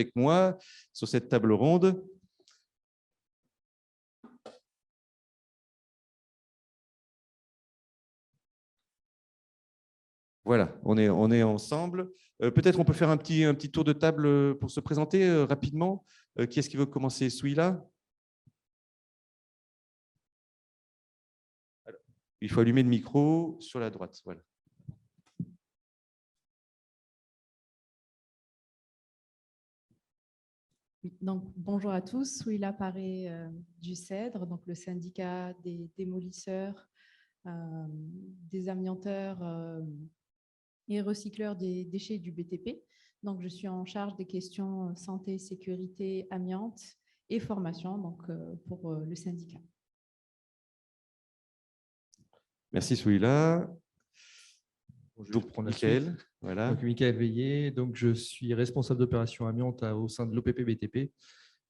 avec moi sur cette table ronde. Voilà, on est ensemble. Peut-être on peut faire un petit tour de table pour se présenter rapidement. Qui est-ce qui veut commencer? Celui-là? Il faut allumer le micro sur la droite. Voilà. Donc, bonjour à tous, Souila Paré du CEDRE, donc le syndicat des démolisseurs, des amianteurs et recycleurs des déchets du BTP. Donc, je suis en charge des questions santé, sécurité, amiante et formation donc, pour le syndicat. Merci Souila. Bonjour, Donc, Michael. Voilà. Donc, Michael Veillé, donc, je suis responsable d'opération amiante au sein de l'OPP BTP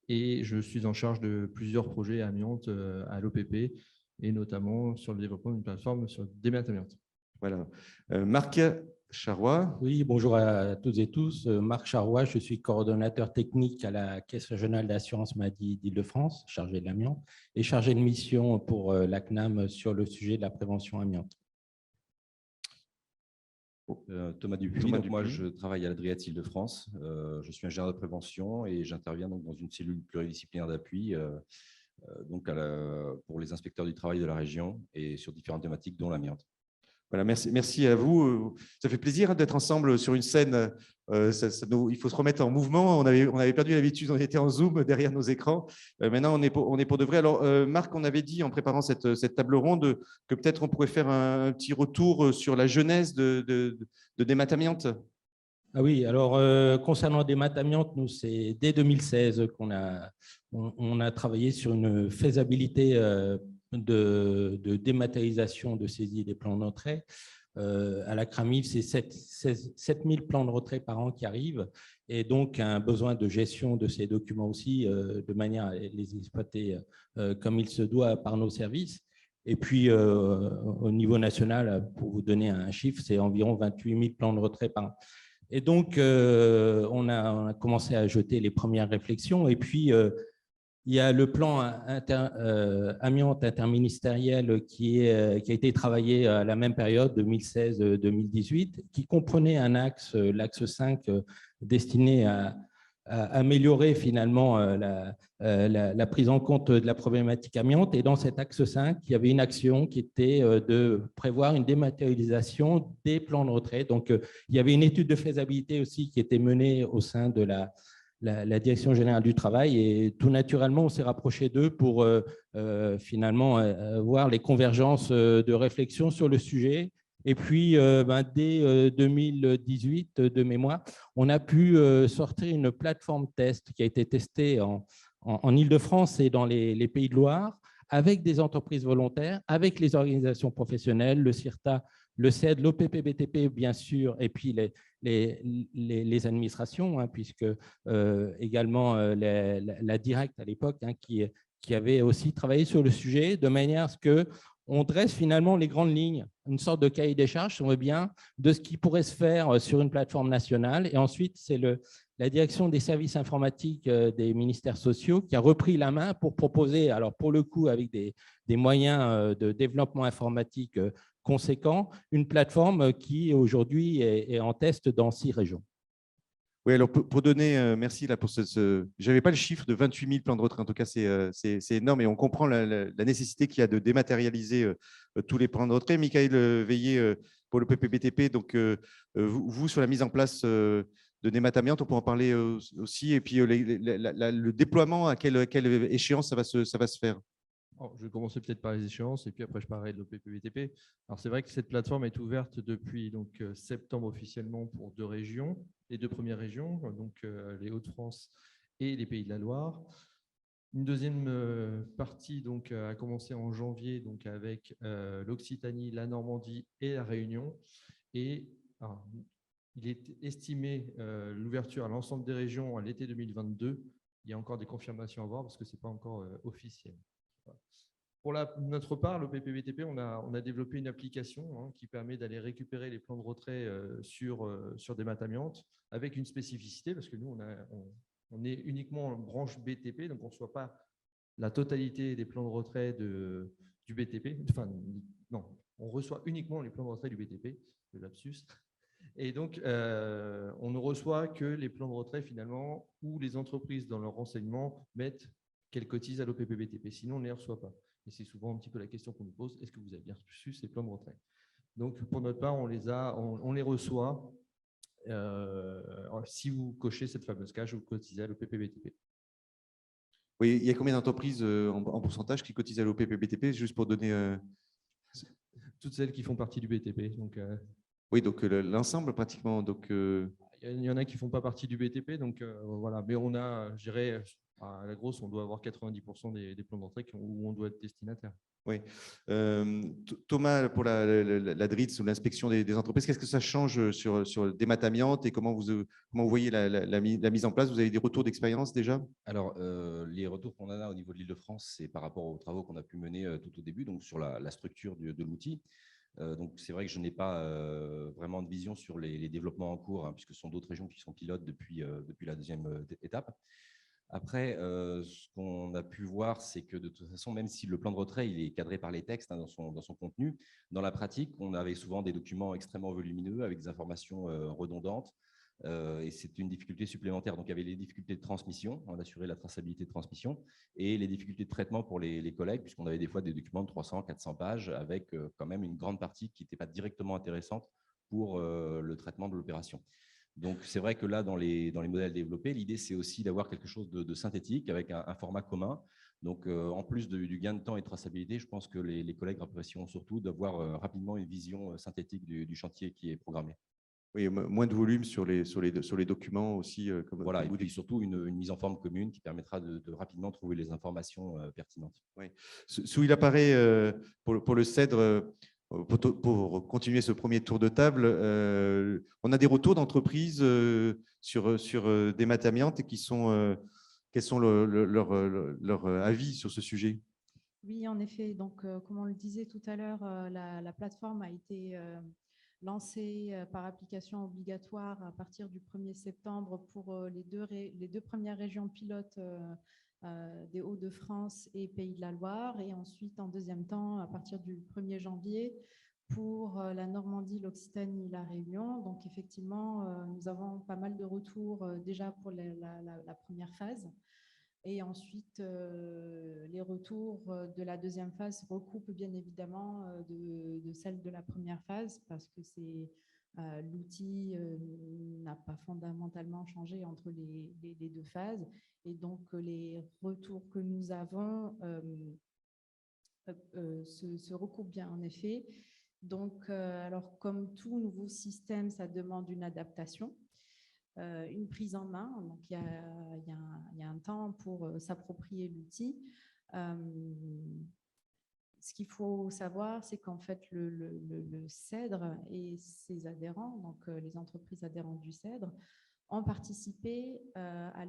et je suis en charge de plusieurs projets amiante à l'OPP et notamment sur le développement d'une plateforme sur Dématamiante. Voilà. Marc Charrois. Oui, bonjour à toutes et tous. Marc Charrois, je suis coordonnateur technique à la Caisse régionale d'assurance maladie d'Île-de-France, chargé de l'amiante, et chargé de mission pour la CNAM sur le sujet de la prévention amiante. Thomas Dupuis. Moi, je travaille à l'Adriat Île-de-France. Je suis ingénieur de prévention et j'interviens donc dans une cellule pluridisciplinaire d'appui pour les inspecteurs du travail de la région et sur différentes thématiques, dont l'amiante. Voilà, merci à vous. Ça fait plaisir d'être ensemble sur une scène. Il faut se remettre en mouvement. On avait perdu l'habitude, on était en Zoom derrière nos écrans. Maintenant, on est pour de vrai. Alors, Marc, on avait dit en préparant cette table ronde que peut-être on pourrait faire un petit retour sur la genèse de Dématamiante. Ah oui, alors concernant Dématamiante, nous, c'est dès 2016 qu'on a travaillé sur une faisabilité de dématérialisation de saisie des plans de retrait. À la CRAMIF, c'est 7000 plans de retrait par an qui arrivent et donc un besoin de gestion de ces documents aussi, de manière à les exploiter comme il se doit par nos services. Et puis, au niveau national, pour vous donner un chiffre, c'est environ 28 000 plans de retrait par an. Et donc, on a commencé à jeter les premières réflexions. Et puis, il y a le plan amiante interministériel qui a été travaillé à la même période, 2016-2018, qui comprenait un axe, l'axe 5, destiné à améliorer finalement la prise en compte de la problématique amiante. Et dans cet axe 5, il y avait une action qui était de prévoir une dématérialisation des plans de retrait. Donc, il y avait une étude de faisabilité aussi qui était menée au sein de la Direction générale du travail et tout naturellement, on s'est rapproché d'eux pour finalement voir les convergences de réflexion sur le sujet. Et puis, dès 2018, de mémoire, on a pu sortir une plateforme test qui a été testée en Île-de-France et dans les Pays de Loire avec des entreprises volontaires, avec les organisations professionnelles, le CIRTA, le CED, l'OPP-BTP, bien sûr, et puis les administrations, hein, puisque également la Directe à l'époque, hein, qui avait aussi travaillé sur le sujet, de manière à ce qu'on dresse finalement les grandes lignes, une sorte de cahier des charges, si on veut bien, de ce qui pourrait se faire sur une plateforme nationale. Et ensuite, c'est la direction des services informatiques des ministères sociaux qui a repris la main pour proposer, alors pour le coup, avec des moyens de développement informatique conséquents, une plateforme qui aujourd'hui est en test dans 6 régions. Oui, alors pour donner, merci là pour je n'avais pas le chiffre de 28 000 plans de retrait, en tout cas c'est énorme et on comprend la nécessité qu'il y a de dématérialiser tous les plans de retrait. Michael Veillé pour le PPBTP, donc vous sur la mise en place de Dématamiante, on peut en parler aussi, et puis le déploiement, à quelle échéance ça va se faire? Alors, je vais commencer peut-être par les échéances et puis après je parlerai de l'OPP-BTP. Alors c'est vrai que cette plateforme est ouverte depuis donc, septembre officiellement pour 2 régions, les 2 premières régions, donc les Hauts-de-France et les Pays de la Loire. Une deuxième partie donc, a commencé en janvier donc, avec l'Occitanie, la Normandie et la Réunion. Et alors, il est estimé l'ouverture à l'ensemble des régions à l'été 2022. Il y a encore des confirmations à voir parce que ce n'est pas encore officiel. Pour notre part, le PPBTP, on a développé une application qui permet d'aller récupérer les plans de retrait sur Dématamiante avec une spécificité parce que nous, on est uniquement en branche BTP, donc on ne reçoit pas la totalité des plans de retrait du BTP. Enfin, non, on reçoit uniquement les plans de retrait du BTP, le lapsus. Et donc, on ne reçoit que les plans de retrait finalement où les entreprises dans leur renseignement mettent qu'elles cotisent à l'OPPBTP. Sinon, on ne les reçoit pas. Et c'est souvent un petit peu la question qu'on nous pose, est-ce que vous avez bien reçu ces plans de retrait? Donc, pour notre part, on les reçoit si vous cochez cette fameuse case, vous cotisez à l'OPPBTP. Oui, il y a combien d'entreprises en pourcentage qui cotisent à l'OPPBTP, juste pour donner… Toutes celles qui font partie du BTP. Donc, oui, donc l'ensemble pratiquement. Donc, il y en a qui ne font pas partie du BTP, donc voilà. Mais on a, je dirais, à la grosse, on doit avoir 90% des plans d'entrée où on doit être destinataire. Oui. Thomas, pour la DRITS ou l'inspection des entreprises, qu'est-ce que ça change sur Démat Amiante et comment vous voyez la mise en place? Vous avez des retours d'expérience déjà? Alors, les retours qu'on a au niveau de l'Île-de-France, c'est par rapport aux travaux qu'on a pu mener tout au début, donc sur la structure de l'outil. Donc, c'est vrai que je n'ai pas vraiment de vision sur les développements en cours, hein, puisque ce sont d'autres régions qui sont pilotes depuis la deuxième étape. Après, ce qu'on a pu voir, c'est que de toute façon, même si le plan de retrait il est cadré par les textes, hein, dans son contenu, dans la pratique, on avait souvent des documents extrêmement volumineux avec des informations redondantes. Et c'est une difficulté supplémentaire. Donc, il y avait les difficultés de transmission, on assurait la traçabilité de transmission, et les difficultés de traitement pour les collègues, puisqu'on avait des fois des documents de 300, 400 pages, avec quand même une grande partie qui n'était pas directement intéressante pour le traitement de l'opération. Donc, c'est vrai que là, dans les modèles développés, l'idée, c'est aussi d'avoir quelque chose de synthétique avec un format commun. Donc, en plus du gain de temps et de traçabilité, je pense que les collègues apprécieront surtout d'avoir rapidement une vision synthétique du chantier qui est programmé. Oui, moins de volume sur les documents aussi. Voilà, et puis surtout une mise en forme commune qui permettra de rapidement trouver les informations pertinentes. Oui. Sous il apparaît, pour le CEDRE, pour continuer ce premier tour de table, on a des retours d'entreprises sur Démat Amiante qui sont… quels sont leurs avis sur ce sujet? Oui, en effet. Donc, comme on le disait tout à l'heure, la plateforme a été lancée par application obligatoire à partir du 1er septembre pour les deux premières régions pilotes des Hauts-de-France et Pays de la Loire, et ensuite, en deuxième temps, à partir du 1er janvier, pour la Normandie, l'Occitanie, la Réunion. Donc, effectivement, nous avons pas mal de retours déjà pour la première phase. Et ensuite, les retours de la deuxième phase recoupent bien évidemment de celle de la première phase, parce que l'outil n'a pas fondamentalement changé entre les deux phases. Et donc, les retours que nous avons se recoupent bien en effet. Donc, alors, comme tout nouveau système, ça demande une adaptation. Une prise en main. Donc, il y a un temps pour s'approprier l'outil. Ce qu'il faut savoir, c'est qu'en fait, le CEDRE et ses adhérents, donc les entreprises adhérentes du CEDRE, ont participé à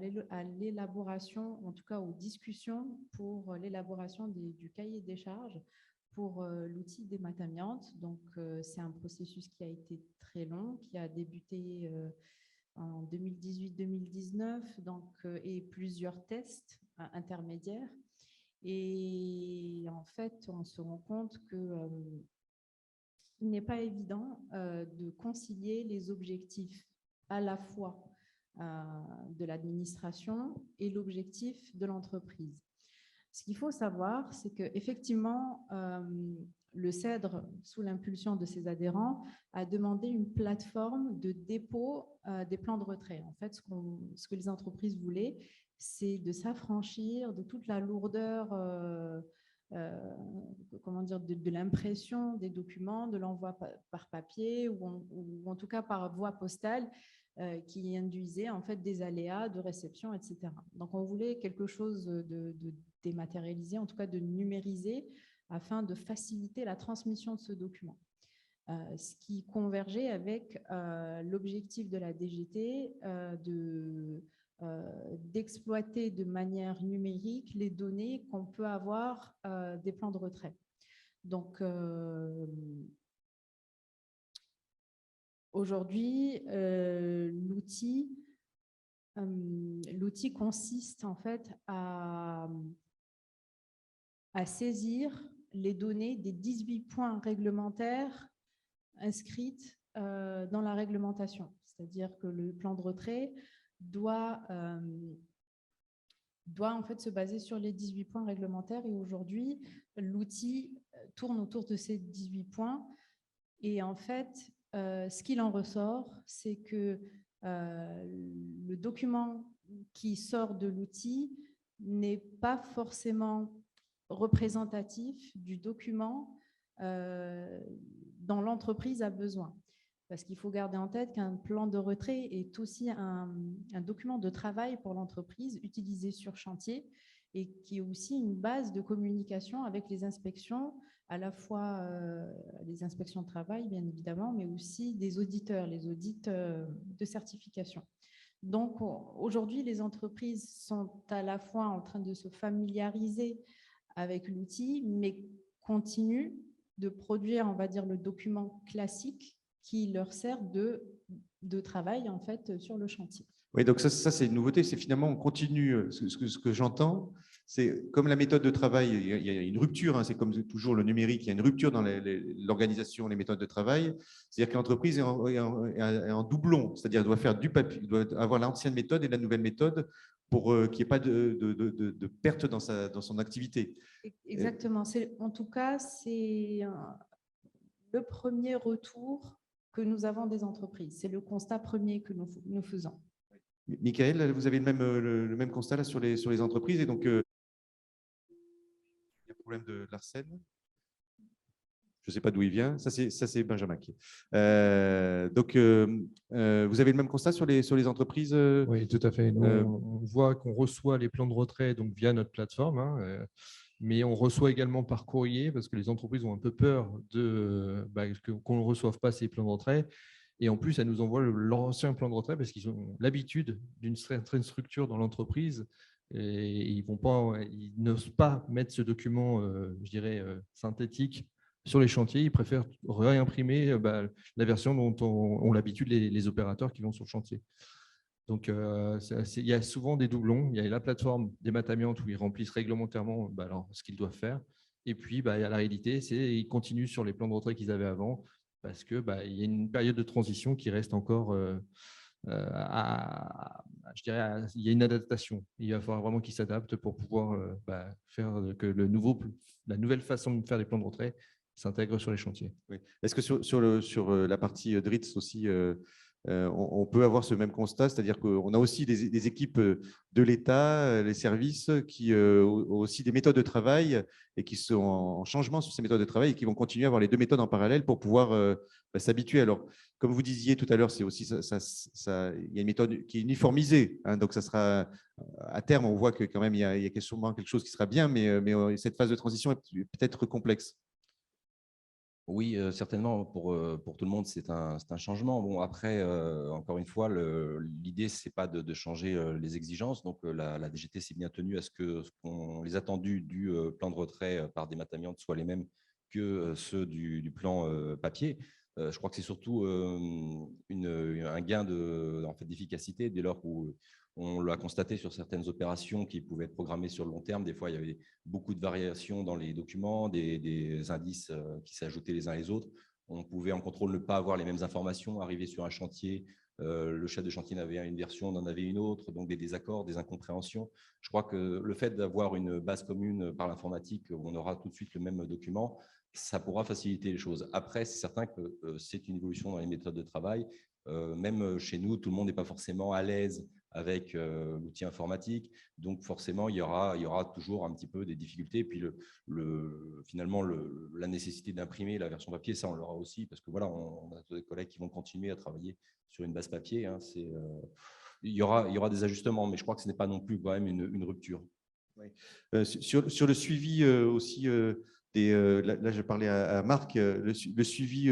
l'élaboration, en tout cas aux discussions pour l'élaboration du cahier des charges pour l'outil Démat Amiante. Donc, c'est un processus qui a été très long, qui a débuté en 2018-2019, donc, et plusieurs tests intermédiaires. Et en fait, on se rend compte qu'il n'est pas évident de concilier les objectifs à la fois de l'administration et l'objectif de l'entreprise. Ce qu'il faut savoir, c'est qu'effectivement, le CEDRE, sous l'impulsion de ses adhérents, a demandé une plateforme de dépôt des plans de retrait. En fait, ce que les entreprises voulaient, c'est de s'affranchir de toute la lourdeur de l'impression des documents, de l'envoi par papier ou en tout cas par voie postale, qui induisait en fait des aléas de réception, etc. Donc, on voulait quelque chose de dématérialisé, en tout cas de numérisé, afin de faciliter la transmission de ce document. Ce qui convergeait avec l'objectif de la DGT d'exploiter de manière numérique les données qu'on peut avoir des plans de retrait. Donc, aujourd'hui, l'outil L'outil consiste en fait à saisir les données des 18 points réglementaires inscrites dans la réglementation. C'est-à-dire que le plan de retrait doit en fait se baser sur les 18 points réglementaires. Et aujourd'hui, l'outil tourne autour de ces 18 points. Et en fait, ce qu'il en ressort, c'est que le document qui sort de l'outil n'est pas forcément représentatif du document dont l'entreprise a besoin. Parce qu'il faut garder en tête qu'un plan de retrait est aussi un document de travail pour l'entreprise utilisé sur chantier et qui est aussi une base de communication avec les inspections, à la fois les inspections de travail, bien évidemment, mais aussi des auditeurs, les audits de certification. Donc, aujourd'hui, les entreprises sont à la fois en train de se familiariser avec l'outil, mais continuent de produire, on va dire, le document classique qui leur sert de travail, en fait, sur le chantier. Oui, donc ça c'est une nouveauté. C'est finalement, on continue. Ce que j'entends, c'est comme la méthode de travail, il y a une rupture, hein, c'est comme toujours le numérique, il y a une rupture dans l'organisation, les méthodes de travail. C'est-à-dire que l'entreprise est en doublon, c'est-à-dire doit faire du papier, doit avoir l'ancienne méthode et la nouvelle méthode pour qu'il n'y ait pas de perte dans son activité. Exactement. En tout cas, c'est le premier retour que nous avons des entreprises. C'est le constat premier que nous faisons. Michael, vous avez le même constat là, sur les entreprises, et donc il y a un problème de Larsen. Je ne sais pas d'où il vient. Ça, c'est Benjamin. Donc, vous avez le même constat sur les entreprises? Oui, tout à fait. Nous, on voit qu'on reçoit les plans de retrait donc, via notre plateforme, hein, mais on reçoit également par courrier parce que les entreprises ont un peu peur qu'on ne reçoive pas ces plans de retrait. Et en plus, elles nous envoient l'ancien plan de retrait parce qu'ils ont l'habitude d'une certaine structure dans l'entreprise et ils n'osent pas mettre ce document, je dirais, synthétique sur les chantiers. Ils préfèrent réimprimer la version dont ont l'habitude les opérateurs qui vont sur le chantier. Donc, il y a souvent des doublons. Il y a la plateforme des Matamiantes où ils remplissent réglementairement ce qu'ils doivent faire. Et puis, il y a la réalité, ils continuent sur les plans de retrait qu'ils avaient avant parce qu'il y a une période de transition qui reste encore, je dirais, il y a une adaptation. Il va falloir vraiment qu'ils s'adaptent pour pouvoir faire que la nouvelle façon de faire les plans de retrait s'intègre sur les chantiers. Oui. Est-ce que sur la partie DRITS aussi, on peut avoir ce même constat, c'est-à-dire qu'on a aussi des équipes de l'État, les services, qui ont aussi des méthodes de travail et qui sont en changement sur ces méthodes de travail et qui vont continuer à avoir les deux méthodes en parallèle pour pouvoir s'habituer. Alors, comme vous disiez tout à l'heure, c'est aussi il y a une méthode qui est uniformisée, hein, donc ça sera à terme, on voit que quand même il y a sûrement quelque chose qui sera bien, mais cette phase de transition est peut-être complexe. Oui, certainement, pour tout le monde, c'est un changement. Bon, après, encore une fois, l'idée, ce n'est pas de changer les exigences. Donc, la DGT s'est bien tenue à ce que les attendus du plan de retrait par des Matamiantes soient les mêmes que ceux du plan papier. Je crois que c'est surtout un gain d'efficacité dès lors où on l'a constaté sur certaines opérations qui pouvaient être programmées sur le long terme. Des fois, il y avait beaucoup de variations dans les documents, des indices qui s'ajoutaient les uns les autres. On pouvait en contrôle ne pas avoir les mêmes informations, arriver sur un chantier, le chef de chantier en avait une version, on en avait une autre, donc des désaccords, des incompréhensions. Je crois que le fait d'avoir une base commune par l'informatique où on aura tout de suite le même document, ça pourra faciliter les choses. Après, c'est certain que c'est une évolution dans les méthodes de travail. Même chez nous, tout le monde n'est pas forcément à l'aise avec l'outil informatique. Donc, forcément, il y aura toujours un petit peu des difficultés. Et puis, finalement, la nécessité d'imprimer la version papier, ça, on l'aura aussi, parce que voilà, on a des collègues qui vont continuer à travailler sur une base papier. Hein, il y aura des ajustements, mais je crois que ce n'est pas non plus quand même une rupture. Oui. Sur le suivi aussi, là, je parlais à Marc, le suivi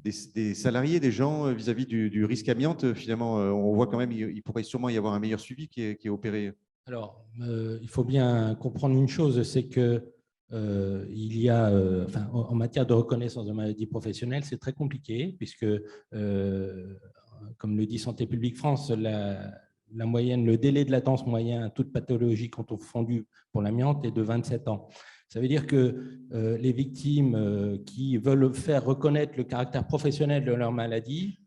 des salariés, des gens vis-à-vis du risque amiante, finalement, on voit quand même il pourrait sûrement y avoir un meilleur suivi qui est opéré. Alors, il faut bien comprendre une chose, c'est que il y a, en matière de reconnaissance de maladie professionnelle, c'est très compliqué puisque, comme le dit Santé publique France, la moyenne, le délai de latence moyen, toute pathologie confondue pour l'amiante est de 27 ans. Ça veut dire que les victimes qui veulent faire reconnaître le caractère professionnel de leur maladie,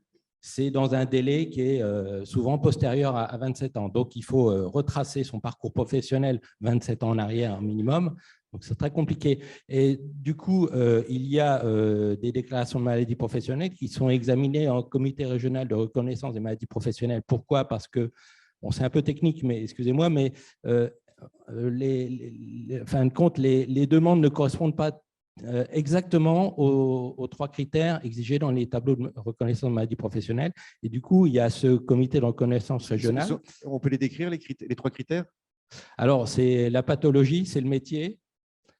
c'est dans un délai qui est souvent postérieur à 27 ans. Donc, il faut retracer son parcours professionnel 27 ans en arrière minimum. Donc, c'est très compliqué. Et du coup, il y a des déclarations de maladies professionnelles qui sont examinées en comité régional de reconnaissance des maladies professionnelles. Pourquoi? Parce que, bon, c'est un peu technique, mais excusez-moi, mais en fin de compte, les demandes ne correspondent pas exactement aux 3 critères exigés dans les tableaux de reconnaissance de maladies professionnelles. Et du coup, il y a ce comité de reconnaissance régional. On peut les décrire, les 3 critères? Alors, c'est la pathologie, c'est le métier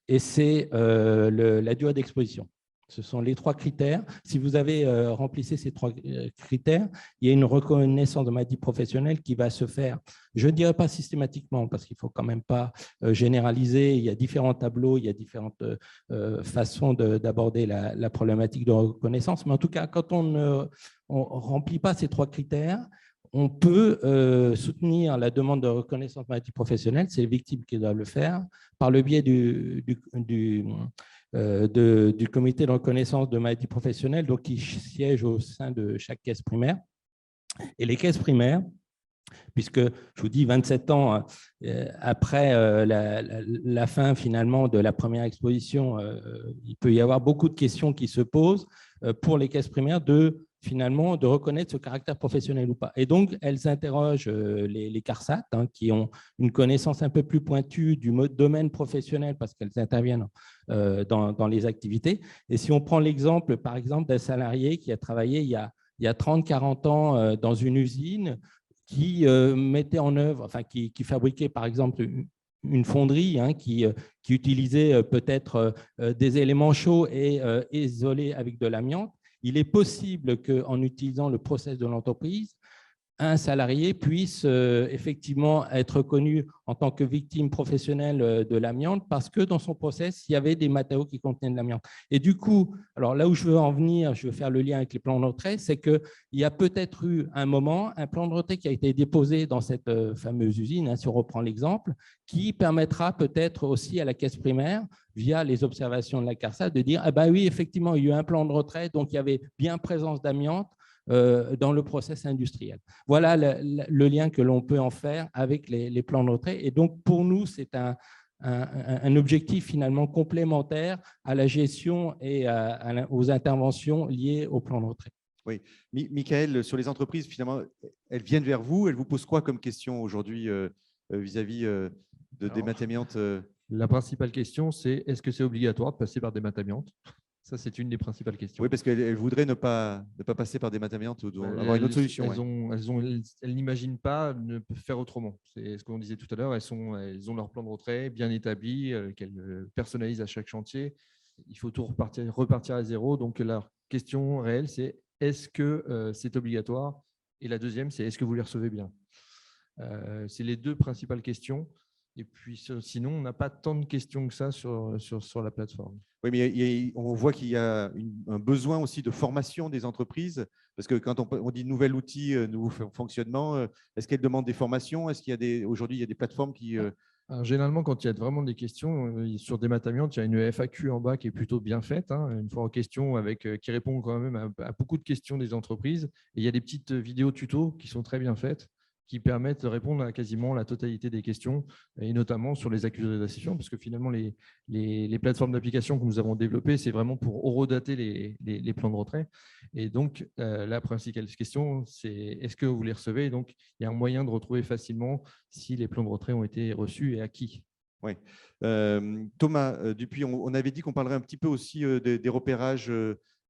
et c'est la durée d'exposition. Ce sont les 3 critères. Si vous avez remplissé ces 3 critères, il y a une reconnaissance de maladie professionnelle qui va se faire, je ne dirais pas systématiquement, parce qu'il ne faut quand même pas généraliser. Il y a différents tableaux, il y a différentes façons d'aborder la problématique de reconnaissance. Mais en tout cas, quand on ne remplit pas ces 3 critères, on peut soutenir la demande de reconnaissance de maladie professionnelle, c'est les victimes qui doivent le faire, par le biais du comité de reconnaissance de maladie professionnelle, donc qui siège au sein de chaque caisse primaire. Et les caisses primaires, puisque je vous dis 27 ans après la fin finalement de la première exposition, il peut y avoir beaucoup de questions qui se posent pour les caisses primaires finalement de reconnaître ce caractère professionnel ou pas. Et donc, elles interrogent les CARSAT, qui ont une connaissance un peu plus pointue du domaine professionnel parce qu'elles interviennent dans les activités. Et si on prend l'exemple, par exemple, d'un salarié qui a travaillé il y a 30-40 ans dans une usine qui mettait en œuvre, enfin qui fabriquait par exemple une fonderie qui utilisait peut-être des éléments chauds et isolés avec de l'amiante, il est possible qu'en utilisant le process de l'entreprise, un salarié puisse effectivement être reconnu en tant que victime professionnelle de l'amiante parce que dans son process, il y avait des matériaux qui contenaient de l'amiante. Et du coup, alors là où je veux en venir, je veux faire le lien avec les plans de retrait, c'est qu'il y a peut-être eu un moment, un plan de retrait qui a été déposé dans cette fameuse usine, si on reprend l'exemple, qui permettra peut-être aussi à la caisse primaire, via les observations de la CARSAT, de dire « Ah ben oui, effectivement, il y a eu un plan de retrait, donc il y avait bien présence d'amiante dans le process industriel. » Voilà le lien que l'on peut en faire avec les plans de retrait. Et donc, pour nous, c'est un objectif finalement complémentaire à la gestion et aux interventions liées au plan de retrait. Oui. Michael, sur les entreprises, finalement, elles viennent vers vous. Elles vous posent quoi comme question aujourd'hui vis-à-vis des matamiantes La principale question, c'est est-ce que c'est obligatoire de passer par des matamiantes? Ça, c'est une des principales questions. Oui, parce qu'elles voudraient ne pas passer par des matamiantes ou avoir une autre solution. Elles n'imaginent pas ne faire autrement. C'est ce qu'on disait tout à l'heure. Elles ont leur plan de retrait bien établi, qu'elles personnalisent à chaque chantier. Il faut tout repartir à zéro. Donc, la question réelle, c'est est-ce que c'est obligatoire? Et la deuxième, c'est est-ce que vous les recevez bien? C'est les 2 principales questions. Et puis, sinon, on n'a pas tant de questions que ça sur la plateforme. Oui, mais on voit qu'il y a un besoin aussi de formation des entreprises, parce que quand on dit nouvel outil, nouveau fonctionnement, est-ce qu'elles demandent des formations? Est-ce qu'il y a aujourd'hui, il y a des plateformes qui… Alors, généralement, quand il y a vraiment des questions sur des matamiantes, il y a une FAQ en bas qui est plutôt bien faite, une fois en question, qui répond quand même à beaucoup de questions des entreprises. Et il y a des petites vidéos tutos qui sont très bien faites, qui permettent de répondre à quasiment la totalité des questions, et notamment sur les accusations, parce que finalement, les plateformes d'application que nous avons développées, c'est vraiment pour horodater les plans de retrait. Et donc, la principale question, c'est est-ce que vous les recevez? Et donc, il y a un moyen de retrouver facilement si les plans de retrait ont été reçus et à qui. Oui. Thomas Dupuis, on avait dit qu'on parlerait un petit peu aussi des repérages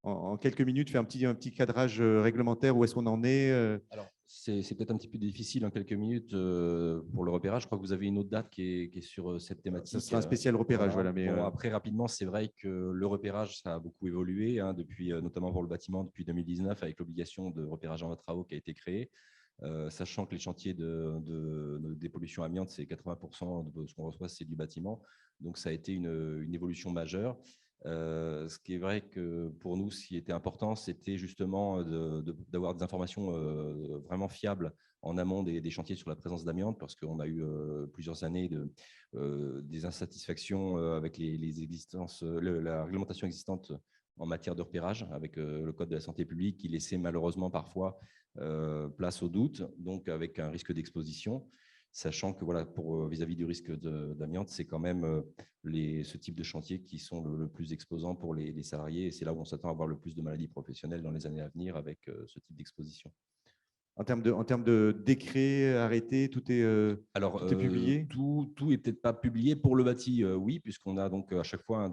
en quelques minutes, faire un petit cadrage réglementaire, où est-ce qu'on en est Alors, c'est peut-être un petit peu difficile en quelques minutes pour le repérage. Je crois que vous avez une autre date qui est sur cette thématique. Ça sera un spécial repérage. Voilà, mais bon, après, rapidement, c'est vrai que le repérage, ça a beaucoup évolué, depuis, notamment pour le bâtiment, depuis 2019, avec l'obligation de repérage en travaux qui a été créée. Sachant que les chantiers de dépollution amiante, c'est 80% de ce qu'on reçoit, c'est du bâtiment. Donc, ça a été une évolution majeure. Ce qui est vrai que pour nous, ce qui était important, c'était justement d'avoir des informations vraiment fiables en amont des chantiers sur la présence d'amiante, parce qu'on a eu plusieurs années des insatisfactions avec la réglementation existante en matière de repérage, avec le Code de la santé publique, qui laissait malheureusement parfois place au doute, donc avec un risque d'exposition. Sachant que voilà, vis-à-vis du risque d'amiante, c'est quand même ce type de chantier qui sont le plus exposants pour les salariés, et c'est là où on s'attend à avoir le plus de maladies professionnelles dans les années à venir avec ce type d'exposition. En termes de décret, arrêté, tout est publié? Tout n'est peut-être pas publié. Pour le bâti, oui, puisqu'on a donc à chaque fois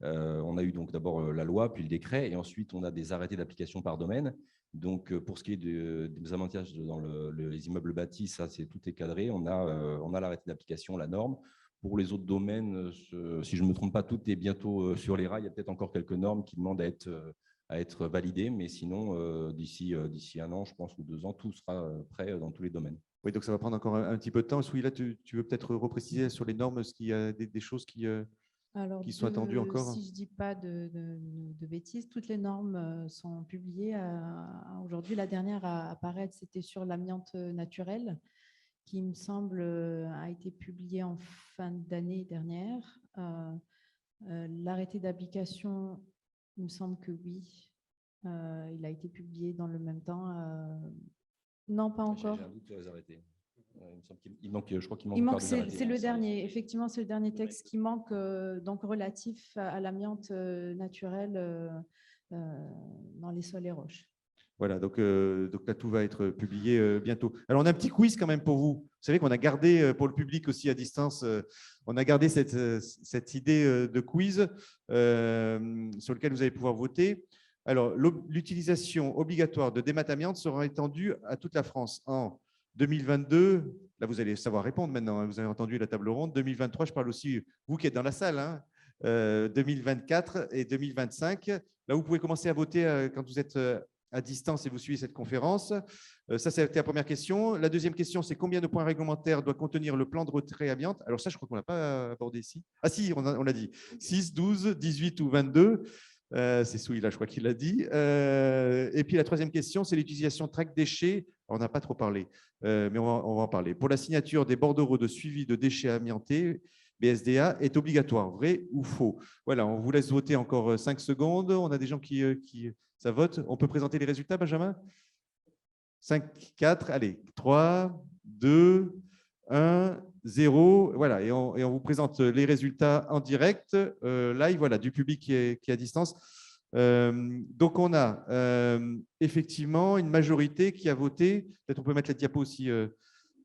on a eu donc d'abord la loi, puis le décret, et ensuite on a des arrêtés d'application par domaine. Donc, pour ce qui est des avantages dans les immeubles bâtis, ça, tout est cadré. On a l'arrêté d'application, la norme. Pour les autres domaines, si je ne me trompe pas, tout est bientôt sur les rails. Il y a peut-être encore quelques normes qui demandent à être validées, mais sinon, d'ici 1 an, je pense, ou 2 ans, tout sera prêt dans tous les domaines. Oui, donc ça va prendre encore un petit peu de temps. Là, tu veux peut-être repréciser sur les normes, ce qu'il y a des choses qui sont attendues encore? Si je ne dis pas de bêtises, toutes les normes sont publiées. Aujourd'hui, la dernière à apparaître, c'était sur l'amiante naturelle, qui me semble a été publiée en fin d'année dernière. L'arrêté d'application, il me semble que oui. Il a été publié dans le même temps. Non, pas encore. J'ai un doute sur les arrêtés. Il manque, je crois qu'il manque. Il manque, c'est le dernier. Effectivement, c'est le dernier texte qui manque, donc relatif à l'amiante naturelle dans les sols et roches. Voilà, donc là, tout va être publié bientôt. Alors, on a un petit quiz quand même pour vous. Vous savez qu'on a gardé pour le public aussi à distance, on a gardé cette idée de quiz sur lequel vous allez pouvoir voter. Alors, l'utilisation obligatoire de démat amiante sera étendue à toute la France en 2022. Là, vous allez savoir répondre maintenant. Hein, vous avez entendu la table ronde. 2023, je parle aussi, vous qui êtes dans la salle, hein, 2024 et 2025. Là, vous pouvez commencer à voter quand vous êtes à distance et vous suivez cette conférence. Ça, c'était la première question. La deuxième question, c'est combien de points réglementaires doit contenir le plan de retrait amiante? Alors ça, je crois qu'on ne l'a pas abordé ici. Ah si, on l'a dit. 6, 12, 18 ou 22. C'est Souila, je crois qu'il l'a dit. Et puis la troisième question, c'est l'utilisation track déchets. On n'a pas trop parlé, mais on va en parler. Pour la signature des bordereaux de suivi de déchets amiantés, BSDA est obligatoire, vrai ou faux? Voilà, on vous laisse voter encore 5 secondes. On a des gens qui ça vote. On peut présenter les résultats, Benjamin? 5, 4, allez, 3, 2, 1, 0. Voilà, et on vous présente les résultats en direct, live, voilà, du public qui est à distance. Donc, on a effectivement une majorité qui a voté. Peut-être on peut mettre la diapo aussi,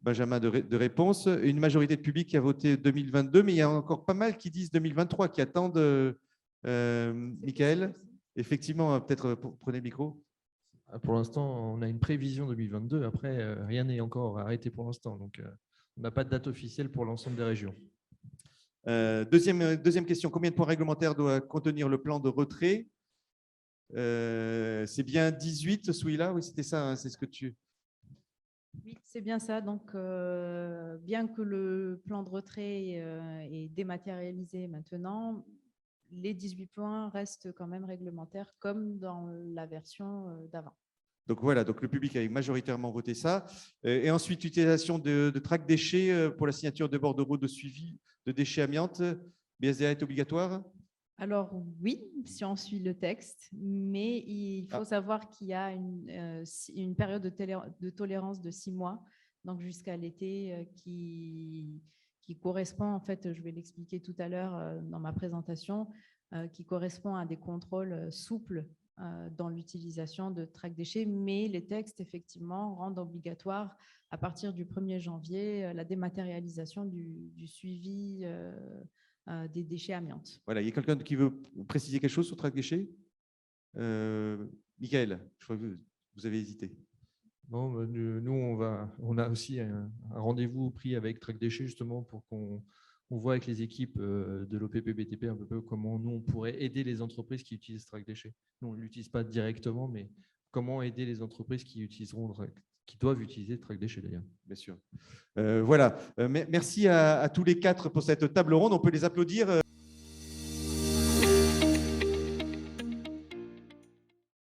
Benjamin, de réponse. Une majorité de public qui a voté 2022, mais il y a encore pas mal qui disent 2023, qui attendent. Michael, effectivement, peut-être prenez le micro. Pour l'instant, on a une prévision 2022. Après, rien n'est encore arrêté pour l'instant. Donc, on n'a pas de date officielle pour l'ensemble des régions. Deuxième question, combien de points réglementaires doit contenir le plan de retrait? C'est bien 18, Souila? Oui, c'était ça, hein, c'est ce que tu… Oui, c'est bien ça. Donc, bien que le plan de retrait est dématérialisé maintenant, les 18 points restent quand même réglementaires comme dans la version d'avant. Donc voilà, donc le public a majoritairement voté ça. Et ensuite, utilisation de track déchets pour la signature de bordereaux de suivi de déchets amiantes. BSDA est obligatoire? Alors oui, si on suit le texte, mais il faut savoir qu'il y a une période de tolérance de 6 mois, donc jusqu'à l'été, qui correspond, en fait, je vais l'expliquer tout à l'heure dans ma présentation, qui correspond à des contrôles souples dans l'utilisation de track déchets, mais les textes, effectivement, rendent obligatoire à partir du 1er janvier la dématérialisation du suivi des déchets amiantes. Voilà, il y a quelqu'un qui veut préciser quelque chose sur track déchets? Michael, je crois que vous avez hésité. Non, nous, on a aussi un rendez-vous pris avec Track Déchets justement pour qu'on voit avec les équipes de l'OPP-BTP un peu comment nous, on pourrait aider les entreprises qui utilisent Track Déchets. Nous, on ne l'utilise pas directement, mais comment aider les entreprises qui doivent utiliser Track Déchets d'ailleurs. Bien sûr. Voilà. Merci à tous les 4 pour cette table ronde. On peut les applaudir.